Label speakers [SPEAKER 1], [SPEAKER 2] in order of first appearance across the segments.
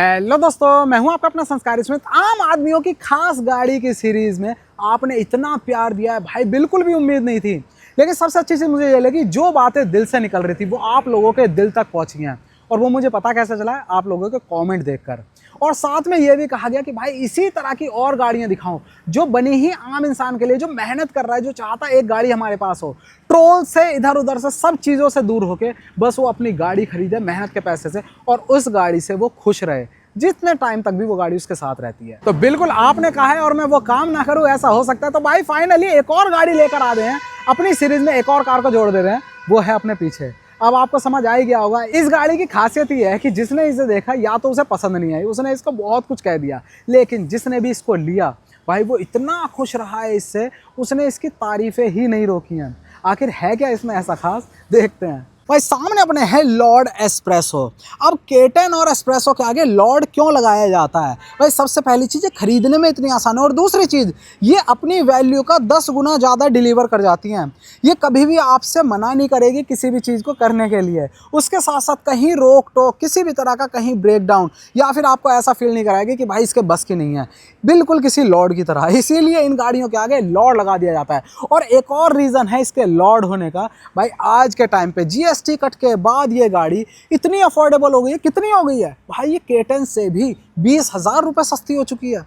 [SPEAKER 1] Hello दोस्तों, मैं हूं आपका अपना संस्कारी स्मिथ। आम आदमियों की खास गाड़ी की सीरीज में आपने इतना प्यार दिया है भाई, बिल्कुल भी उम्मीद नहीं थी। लेकिन सबसे अच्छी चीज़ मुझे ये लगी, जो बातें दिल से निकल रही थी वो आप लोगों के दिल तक पहुंची हैं। और वो मुझे पता कैसे चला है, आप लोगों के कमेंट देखकर। और साथ में ये भी कहा गया कि भाई इसी तरह की और गाड़ियां दिखाओ जो बनी ही आम इंसान के लिए, जो मेहनत कर रहा है, जो चाहता है एक गाड़ी हमारे पास हो, ट्रोल से इधर उधर से सब चीज़ों से दूर होके बस वो अपनी गाड़ी खरीदे मेहनत के पैसे से, और उस गाड़ी से वो खुश रहे जितने टाइम तक भी वो गाड़ी उसके साथ रहती है। तो बिल्कुल आपने कहा है और मैं वो काम ना करूं, ऐसा हो सकता है। तो भाई फाइनली एक और गाड़ी लेकर आ रहे हैं अपनी सीरीज में, एक और कार को जोड़ दे रहे हैं, वो है अपने पीछे। अब आपको समझ आ ही गया होगा, इस गाड़ी की खासियत ये है कि जिसने इसे देखा या तो उसे पसंद नहीं आई, उसने इसको बहुत कुछ कह दिया, लेकिन जिसने भी इसको लिया भाई वो इतना खुश रहा है इससे, उसने इसकी तारीफें ही नहीं रोकी हैं। आखिर है क्या इसमें ऐसा खास, देखते हैं। भाई सामने अपने है लॉर्ड एस्प्रेसो। अब केटन और एस्प्रेसो के आगे लॉर्ड क्यों लगाया जाता है? भाई सबसे पहली चीज़, ये खरीदने में इतनी आसान है, और दूसरी चीज़ ये अपनी वैल्यू का 10 गुना ज़्यादा डिलीवर कर जाती हैं। ये कभी भी आपसे मना नहीं करेगी किसी भी चीज़ को करने के लिए। उसके साथ साथ कहीं रोक टोक, किसी भी तरह का कहीं ब्रेक डाउन, या फिर आपको ऐसा फील नहीं कराएगी कि भाई इसके बस की नहीं है, बिल्कुल किसी लॉर्ड की तरह। इसीलिए इन गाड़ियों के आगे लॉर्ड लगा दिया जाता है। और एक और रीज़न है इसके लॉर्ड होने का, भाई आज के टाइम पे जीएसटी कट के बाद ये गाड़ी इतनी अफोर्डेबल हो गई है। कितनी हो गई है भाई? ये केटन से भी 20,000 रुपये सस्ती हो चुकी है।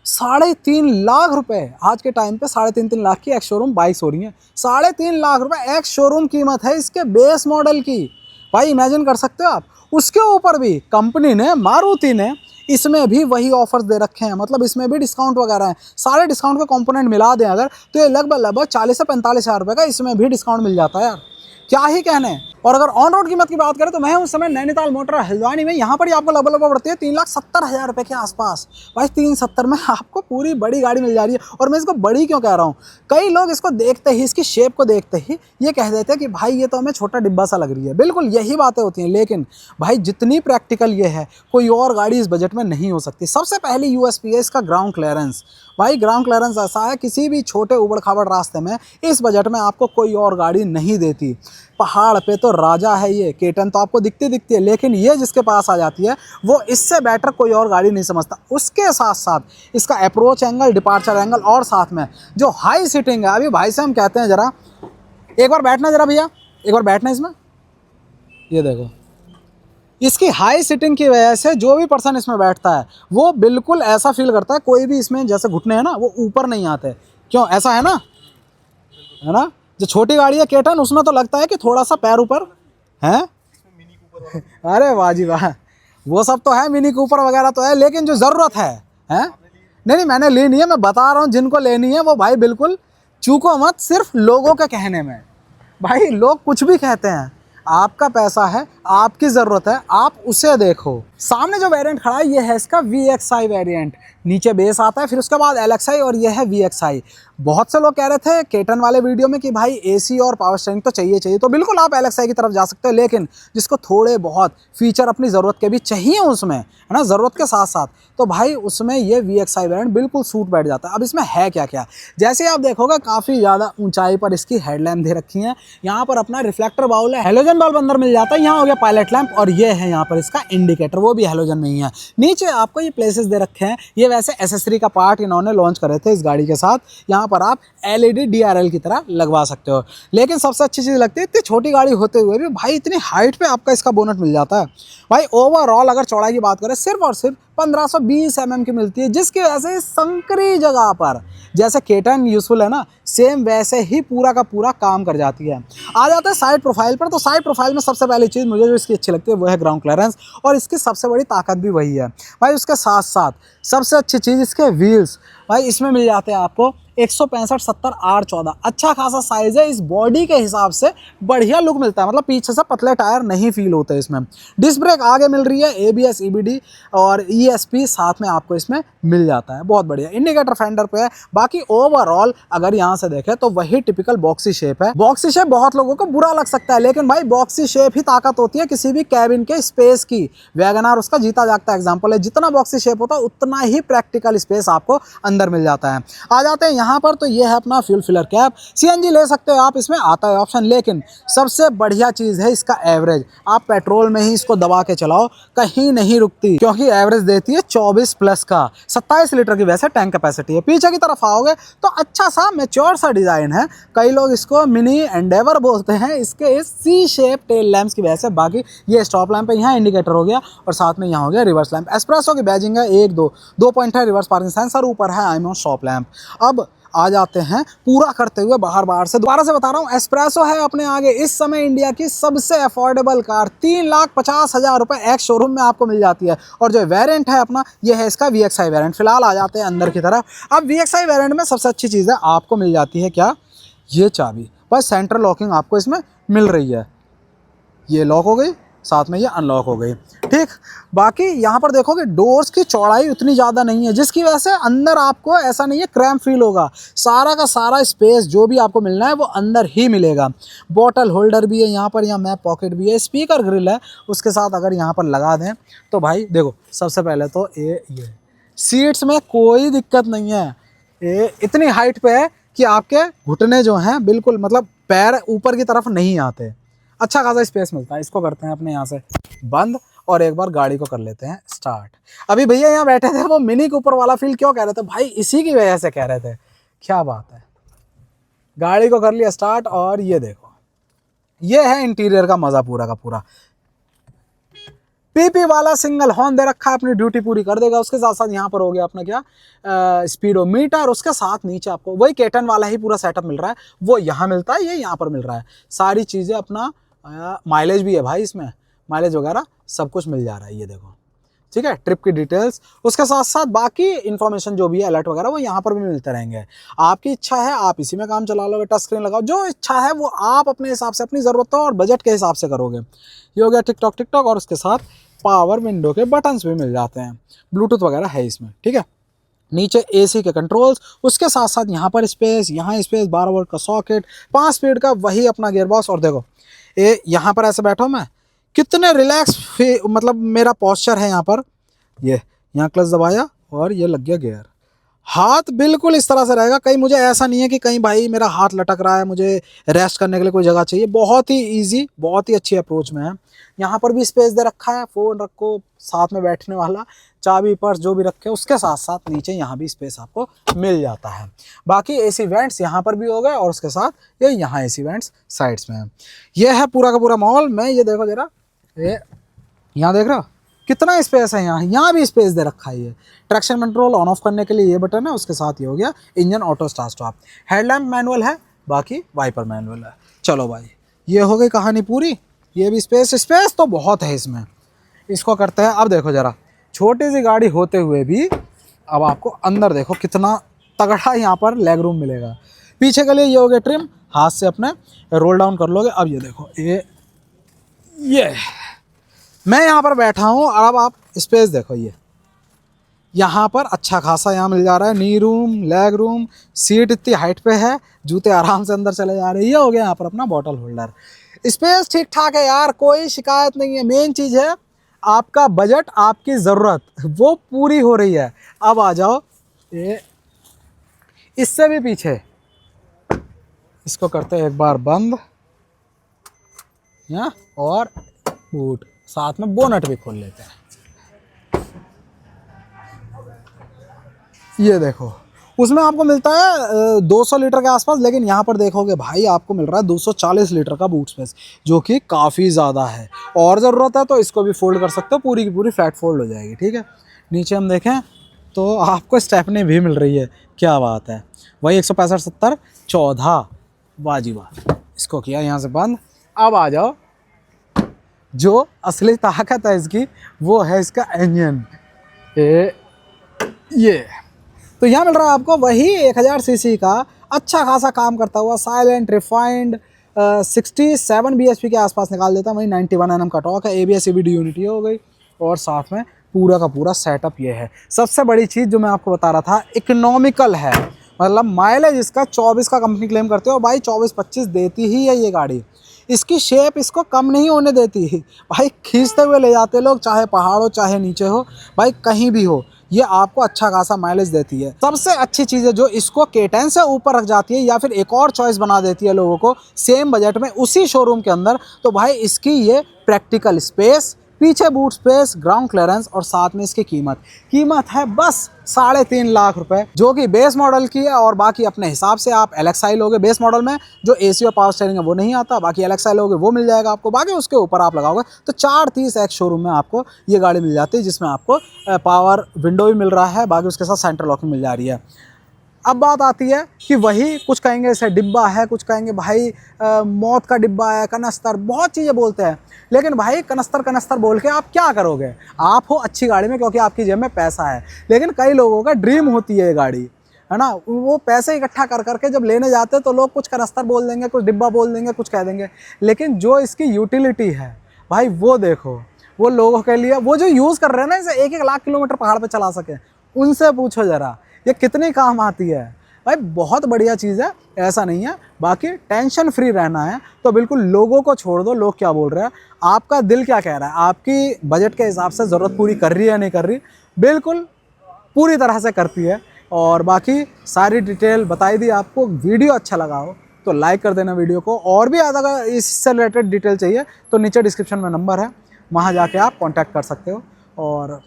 [SPEAKER 1] 3.5 लाख रुपए आज के टाइम पे, 3.5 लाख की एक्स शोरूम बाइक्स हो रही हैं। 3.5 लाख रुपए एक्स शोरूम कीमत है इसके बेस मॉडल की। भाई इमेजिन कर सकते हो आप। उसके ऊपर भी कंपनी ने, मारुति ने, इसमें भी वही ऑफर्स दे रखे हैं, मतलब इसमें भी डिस्काउंट वगैरह हैं। सारे डिस्काउंट के कंपोनेंट मिला दें अगर, तो ये लगभग 40 से 45 हज़ार रुपये का इसमें भी डिस्काउंट मिल जाता है यार, क्या ही कहने। और अगर ऑन रोड कीमत की बात करें तो मैं उस समय नैनीताल मोटर हल्द्वानी में, यहाँ पर ही आपको लगभग पड़ती है 3,70,000 रुपये के आसपास। भाई 370 में आपको पूरी बड़ी गाड़ी मिल जा रही है। और मैं इसको बड़ी क्यों कह रहा हूँ, कई लोग इसको देखते ही, इसकी शेप को देखते ही ये कह देते हैं कि भाई ये तो हमें छोटा डिब्बा सा लग रही है। बिल्कुल यही बातें होती हैं, लेकिन भाई जितनी प्रैक्टिकल ये है कोई और गाड़ी इस बजट में नहीं हो सकती। सबसे पहली यूएसपी है इसका ग्राउंड क्लियरेंस। भाई ग्राउंड क्लियरेंस ऐसा है, किसी भी छोटे उबड़ खाबड़ रास्ते में इस बजट में आपको कोई और गाड़ी नहीं देती। पहाड़ पे तो राजा है ये, केटन तो आपको दिखती है, लेकिन ये जिसके पास आ जाती है वो इससे बेटर कोई और गाड़ी नहीं समझता। उसके साथ साथ इसका अप्रोच एंगल, डिपार्चर एंगल, और साथ में जो हाई सीटिंग है। अभी भाई से हम कहते हैं जरा एक बार बैठना, जरा भैया एक बार बैठना इसमें। ये देखो, इसकी हाई सीटिंग की वजह से जो भी पर्सन इसमें बैठता है वो बिल्कुल ऐसा फील करता है, कोई भी इसमें जैसे घुटने हैं ना वो ऊपर नहीं आते। क्यों ऐसा है ना, है ना? जो छोटी गाड़ी है केटन, उसमें तो लगता है कि थोड़ा सा पैर ऊपर है। अरे वाह जी वाह, वो सब तो है, मिनी कूपर वगैरह तो है, लेकिन जो ज़रूरत है नहीं मैंने ली नहीं है, मैं बता रहा हूँ जिनको लेनी है वो भाई बिल्कुल चूको मत, सिर्फ लोगों के कहने में। भाई लोग कुछ भी कहते हैं, आपका पैसा है, आपकी ज़रूरत है, आप उसे देखो। सामने जो वेरिएंट खड़ा है ये है इसका VXI वेरिएंट। नीचे बेस आता है, फिर उसके बाद LXI, और ये है VXI। बहुत से लोग कह रहे थे केटन वाले वीडियो में कि भाई AC और पावर स्टीयरिंग तो चाहिए, तो बिल्कुल आप LXI की तरफ जा सकते हो। लेकिन जिसको थोड़े बहुत फीचर अपनी ज़रूरत के भी चाहिए उसमें, है ना, ज़रूरत के साथ साथ, तो भाई उसमें ये VXI वेरिएंट बिल्कुल सूट बैठ जाता है। अब इसमें है क्या क्या, जैसे आप देखोगे काफ़ी ज़्यादा ऊंचाई पर इसकी हेडलैम्प दे रखी है। यहाँ पर अपना रिफ्लेक्टर बाउल है, हेलोजन बल्ब अंदर मिल जाता है। यहाँ हो गया पायलट लैंप, और ये है यहाँ पर इसका इंडिकेटर, वो भी हेलोजन में ही है। नीचे आपको ये प्लेसेस दे रखे हैं, ये वैसे एसेसरी का पार्ट इन्होंने लॉन्च करे थे इस गाड़ी के साथ। यहाँ पर आप LED DRL की तरह लगवा सकते हो। लेकिन सबसे अच्छी चीज़ लगती है, इतनी छोटी गाड़ी होते हुए भी भाई इतनी हाइट पे आपका इसका बोनट मिल जाता है। भाई ओवरऑल अगर चौड़ाई की बात करें, सिर्फ और सिर्फ 1520 mm की मिलती है, जिसकी वजह से संकरी जगह पर जैसे केटन यूजफुल है ना, सेम वैसे ही पूरा का पूरा काम कर जाती है। आ जाते हैं साइड प्रोफाइल पर, तो साइड प्रोफाइल में सबसे पहली चीज़ मुझे जो इसकी अच्छी लगती है वो है ग्राउंड क्लियरेंस, और इसकी सबसे बड़ी ताकत भी वही है। भाई उसके साथ साथ सबसे अच्छी चीज़ इसके व्हील्स। भाई इसमें मिल जाते हैं आपको 165/70 R14, अच्छा खासा साइज़ है। इस बॉडी के हिसाब से बढ़िया लुक मिलता है, मतलब पीछे से पतले टायर नहीं फील होते इसमें। डिस्क ब्रेक आगे मिल रही है, ABS EBD और ESP साथ में आपको इसमें मिल जाता है, बहुत बढ़िया। इंडिकेटर फेंडर पे है। बाकी ओवरऑल अगर यहाँ से देखें तो वही टिपिकल बॉक्सी शेप है। बॉक्सी शेप बहुत लोगों को बुरा लग सकता है, लेकिन भाई बॉक्सी शेप ही ताकत होती है किसी भी कैबिन के स्पेस की। वैगन आर उसका जीता जागता एग्जाम्पल है, जितना बॉक्सी शेप होता है उतना ही प्रैक्टिकल स्पेस आपको अंदर मिल जाता है। आ जाते हैं यहाँ पर तो ये है अपना फ्यूल फिलर कैप। सीएनजी ले सकते हो आप, इसमें आता है ऑप्शन, लेकिन सबसे बढ़िया चीज़ है इसका एवरेज। आप पेट्रोल में ही इसको दबा के चलाओ, कहीं नहीं रुकती, क्योंकि एवरेज देती है 24 प्लस का। 27 लीटर की वैसे टैंक कैपेसिटी है। पीछे की तरफ आओगे तो अच्छा सा मैच्योर सा डिज़ाइन है, कई लोग इसको मिनी एंडेवर बोलते हैं, इसके इस सी शेप टेल लैंप्स की वजह से। बाकी ये स्टॉप लैंप है, यहाँ इंडिकेटर हो गया और साथ में यहाँ हो गया रिवर्स लैंप। एस्प्रेसो की बैजिंग है 1 2 पॉइंट है, रिवर्स पार्किंग सेंसर, ऊपर है आईमो स्टॉप लैंप। अब आ जाते हैं पूरा करते हुए बाहर से, दोबारा से बता रहा हूँ, एस्प्रेसो है अपने आगे इस समय इंडिया की सबसे अफोर्डेबल कार। 3,50,000 रुपये एक्स शोरूम में आपको मिल जाती है। और जो वेरिएंट है अपना, ये है इसका VXI वेरिएंट। फिलहाल आ जाते हैं अंदर की तरफ। अब VXI वेरिएंट में सबसे अच्छी चीज़ है, आपको मिल जाती है क्या, ये चाबी। बस सेंट्रल लॉकिंग आपको इसमें मिल रही है, ये लॉक हो गई, साथ में ये अनलॉक हो गई, ठीक। बाकी यहाँ पर देखोगे डोर्स की चौड़ाई उतनी ज़्यादा नहीं है, जिसकी वजह से अंदर आपको ऐसा नहीं है क्रैम्प फील होगा। सारा का सारा स्पेस जो भी आपको मिलना है वो अंदर ही मिलेगा। बॉटल होल्डर भी है यहाँ पर, यहाँ मैप पॉकेट भी है, स्पीकर ग्रिल है उसके साथ। अगर यहाँ पर लगा दें तो भाई देखो, सबसे पहले तो ये सीट्स में कोई दिक्कत नहीं है। ये इतनी हाइट पे है कि आपके घुटने जो हैं बिल्कुल, मतलब पैर ऊपर की तरफ नहीं आते। अच्छा खासा स्पेस मिलता है। इसको करते हैं अपने यहाँ से बंद और एक बार गाड़ी को कर लेते हैं स्टार्ट। अभी भैया यहाँ बैठे थे, वो मिनी कूपर वाला फील क्यों कह रहे थे भाई, इसी की वजह से कह रहे थे। क्या बात है, गाड़ी को कर लिया स्टार्ट और ये देखो, ये है इंटीरियर का मज़ा पूरा का पूरा। पीपी वाला सिंगल हॉर्न दे रखा है, अपनी ड्यूटी पूरी कर देगा। उसके साथ साथ यहाँ पर हो गया अपना क्या, स्पीडोमीटर। उसके साथ नीचे आपको वही केटन वाला ही पूरा सेटअप मिल रहा है, वो यहाँ मिलता है, ये यहाँ पर मिल रहा है। सारी चीज़ें अपना माइलेज भी है भाई इसमें, माइलेज वगैरह सब कुछ मिल जा रहा है, ये देखो, ठीक है। ट्रिप की डिटेल्स, उसके साथ साथ बाकी इन्फॉर्मेशन जो भी है, अलर्ट वगैरह, वो यहाँ पर भी मिलते रहेंगे। आपकी इच्छा है आप इसी में काम चला लोगे, टच स्क्रीन लगाओ, जो इच्छा है वो आप अपने हिसाब से, अपनी ज़रूरतों और बजट के हिसाब से करोगे। ये हो गया टिकटॉक और उसके साथ पावर विंडो के बटन्स भी मिल जाते हैं, ब्लूटूथ वगैरह है इसमें, ठीक है। नीचे एसी के कंट्रोल्स, उसके साथ साथ यहाँ पर स्पेस, यहाँ स्पेस, 12 वोल्ट का सॉकेट, 5 स्पीड का वही अपना गियरबॉक्स। और देखो ये यहाँ पर ऐसे बैठा हूँ मैं, कितने रिलैक्स मतलब मेरा पोस्चर है यहाँ पर। ये यहाँ क्लच दबाया और ये लग गया गियर। हाथ बिल्कुल इस तरह से रहेगा, कहीं मुझे ऐसा नहीं है कि कहीं भाई मेरा हाथ लटक रहा है, मुझे रेस्ट करने के लिए कोई जगह चाहिए। बहुत ही इजी, बहुत ही अच्छी अप्रोच में है। यहाँ पर भी स्पेस दे रखा है, फ़ोन रखो, साथ में बैठने वाला, चाबी पर्स जो भी रखे, उसके साथ साथ नीचे यहाँ भी स्पेस आपको मिल जाता है। बाकी एसी वेंट्स यहाँ पर भी हो गए और उसके साथ ये यहाँ एसी वेंट्स साइड्स में है। ये है पूरा का पूरा मॉल में। ये देखो जरा, ये यहाँ देख रहे हो कितना स्पेस है, यहाँ भी स्पेस दे रखा है। ये ट्रैक्शन कंट्रोल ऑन ऑफ करने के लिए ये बटन है, उसके साथ ये हो गया engine auto start stop. Headlamp manual है, बाकी वाइपर मैनुअल है। चलो भाई, ये हो गई कहानी पूरी। ये भी स्पेस तो बहुत है इसमें। इसको करते हैं, अब देखो ज़रा, छोटी सी गाड़ी होते हुए भी अब आपको अंदर देखो कितना तगड़ा यहाँ पर लेग रूम मिलेगा। पीछे के लिए ये हो गया ट्रिम, हाथ से अपने रोल डाउन कर लोगे। अब ये देखो, ये मैं यहाँ पर बैठा हूँ और अब आप स्पेस देखो, ये यहाँ पर अच्छा खासा यहाँ मिल जा रहा है। नी रूम, लेग रूम, सीट इतनी हाइट पे है, जूते आराम से अंदर चले जा रहे हैं। ये हो गया यहाँ पर अपना बॉटल होल्डर। स्पेस ठीक ठाक है यार, कोई शिकायत नहीं है। मेन चीज़ है आपका बजट, आपकी ज़रूरत, वो पूरी हो रही है। अब आ जाओ ये इससे भी पीछे, इसको करते हैं एक बार बंद, यहाँ और बूट, साथ में बोनट भी खोल लेते हैं। ये देखो, उसमें आपको मिलता है 200 लीटर के आसपास, लेकिन यहाँ पर देखोगे भाई आपको मिल रहा है 240 लीटर का बूट स्पेस, जो कि काफ़ी ज़्यादा है। और ज़रूरत है तो इसको भी फोल्ड कर सकते हो, पूरी की पूरी फ्लैट फोल्ड हो जाएगी, ठीक है। नीचे हम देखें तो आपको स्टेपनी भी मिल रही है, क्या बात है। वही 165 70 14, वाह। इसको किया यहाँ से बंद। अब आ जाओ, जो असली ताकत है इसकी, वो है इसका इंजन। ये तो यहाँ मिल रहा है आपको वही 1000 सीसी का अच्छा खासा काम करता हुआ साइलेंट रिफाइंड 67 bhp के आसपास निकाल देता है। वही 91 Nm का टॉर्क है, ABS CBD यूनिटी हो गई और साथ में पूरा का पूरा सेटअप ये है। सबसे बड़ी चीज़ जो मैं आपको बता रहा था, इकोनॉमिकल है, मतलब माइलेज इसका 24 का कंपनी क्लेम करते हो भाई, 24-25 देती ही है ये गाड़ी। इसकी शेप इसको कम नहीं होने देती भाई, खींचते हुए ले जाते लोग, चाहे पहाड़ हो चाहे नीचे हो भाई, कहीं भी हो। ये आपको अच्छा खासा माइलेज देती है। सबसे अच्छी चीज़ है जो इसको K10 से ऊपर रख जाती है या फिर एक और चॉइस बना देती है लोगों को सेम बजट में उसी शोरूम के अंदर, तो भाई इसकी ये प्रैक्टिकल स्पेस, पीछे बूट स्पेस, ग्राउंड क्लियरेंस और साथ में इसकी कीमत है बस 3.5 लाख रुपए, जो कि बेस मॉडल की है। और बाकी अपने हिसाब से आप LXi लोगे, बेस मॉडल में जो AC और पावर स्टीयरिंग है वो नहीं आता, बाकी LXi लोगे वो मिल जाएगा आपको। बाकी उसके ऊपर आप लगाओगे तो 430X शोरूम में आपको ये गाड़ी मिल जाती है, जिसमें आपको पावर विंडो भी मिल रहा है, बाकी उसके साथ सेंट्रल लॉकिंग मिल जा रही है। अब बात आती है कि वही कुछ कहेंगे इसे डिब्बा है, कुछ कहेंगे भाई मौत का डिब्बा है, कनस्तर, बहुत चीज़ें बोलते हैं। लेकिन भाई कनस्तर बोल के आप क्या करोगे? आप हो अच्छी गाड़ी में क्योंकि आपकी जेब में पैसा है, लेकिन कई लोगों का ड्रीम होती है ये गाड़ी, है ना, वो पैसे इकट्ठा कर करके जब लेने जाते हैं तो लोग कुछ कनस्तर बोल देंगे, कुछ डिब्बा बोल देंगे, कुछ कह देंगे। लेकिन जो इसकी यूटिलिटी है भाई वो देखो, वो लोगों के लिए, वो जो यूज़ कर रहे हैं ना इसे 1-1 लाख किलोमीटर पहाड़ पर चला सके, उनसे पूछो ज़रा ये कितने काम आती है। भाई बहुत बढ़िया चीज़ है, ऐसा नहीं है। बाकी टेंशन फ्री रहना है तो बिल्कुल लोगों को छोड़ दो, लोग क्या बोल रहे हैं, आपका दिल क्या कह रहा है, आपकी बजट के हिसाब से ज़रूरत पूरी कर रही है या नहीं कर रही, बिल्कुल पूरी तरह से करती है। और बाकी सारी डिटेल बताई दी आपको। वीडियो अच्छा लगा हो तो लाइक कर देना वीडियो को, और भी ज़्यादा इससे रिलेटेड डिटेल चाहिए तो नीचे डिस्क्रिप्शन में नंबर है, वहाँ जाके आप कॉन्टैक्ट कर सकते हो। और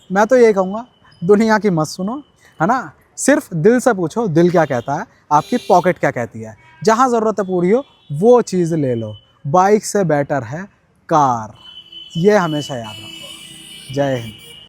[SPEAKER 1] मैं तो यही कहूँगा, दुनिया की मत सुनो, है ना, सिर्फ दिल से पूछो दिल क्या कहता है, आपकी पॉकेट क्या कहती है। जहाँ ज़रूरत है पूरी हो वो चीज़ ले लो, बाइक से बेटर है कार, ये हमेशा याद रखो। जय हिंद।